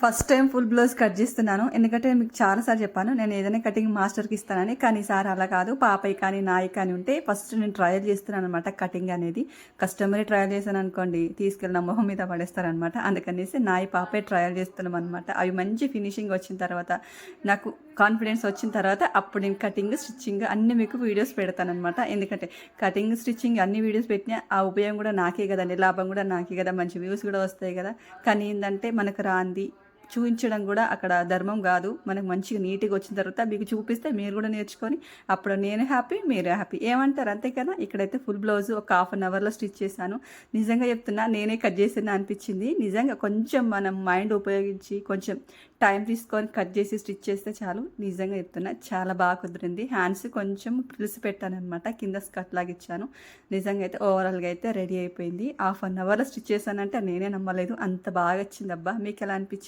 First time full blouse cut చేస్తున్నాను. ఎందుకంటే మీకు చాలాసార్లు చెప్పాను నేను ఏదైనా కటింగ్ మాస్టర్కి ఇస్తానని. కానీ ఈసారి అలా కాదు, పాపయ్య కానీ నాయి కానీ ఉంటే ఫస్ట్ నేను ట్రయల్ చేస్తున్నాను అనమాట. కటింగ్ అనేది కస్టమరే ట్రయల్ చేశాను అనుకోండి, తీసుకెళ్ళి నా మొహం మీద పడేస్తారనమాట. అందుకనేసి నాయి పాపే ట్రయల్ చేస్తున్నాం అనమాట. అవి మంచి ఫినిషింగ్ వచ్చిన తర్వాత, నాకు కాన్ఫిడెన్స్ వచ్చిన తర్వాత అప్పుడు నేను కటింగ్ స్టిచ్చింగ్ అన్ని మీకు వీడియోస్ పెడతానమాట. ఎందుకంటే కటింగ్ స్టిచ్చింగ్ అన్ని వీడియోస్ పెట్టినా ఆ ఉపయోగం కూడా నాకే కదండి, లాభం కూడా నాకే కదా, మంచి వ్యూస్ కూడా వస్తాయి కదా. కానీ ఏంటంటే మనకు రాంది చూపించడం కూడా అక్కడ ధర్మం కాదు. మనకు మంచిగా నీట్గా వచ్చిన తర్వాత మీకు చూపిస్తే మీరు కూడా నేర్చుకొని అప్పుడు నేను హ్యాపీ, మీరు హ్యాపీ, ఏమంటారు అంతే కదా. ఇక్కడైతే ఫుల్ బ్లౌజ్ ఒక ½ అవర్లో స్టిచ్ చేశాను. నిజంగా చెప్తున్నా, నేనే కట్ చేసిన అనిపించింది. నిజంగా కొంచెం మనం మైండ్ ఉపయోగించి కొంచెం టైం తీసుకొని కట్ చేసి స్టిచ్ చేస్తే చాలు. నిజంగా చెప్తున్నా, చాలా బాగా కుదిరింది. హ్యాండ్స్ కొంచెం పిలిసి పెట్టాను అనమాట, కింద స్కర్ట్ లాగా ఇచ్చాను. నిజంగా అయితే ఓవరాల్గా అయితే రెడీ అయిపోయింది. ½ అవర్లో స్టిచ్ చేశానంటే నేనే నమ్మలేదు, అంత బాగా వచ్చింది. అబ్బా, మీకు ఎలా అనిపించింది?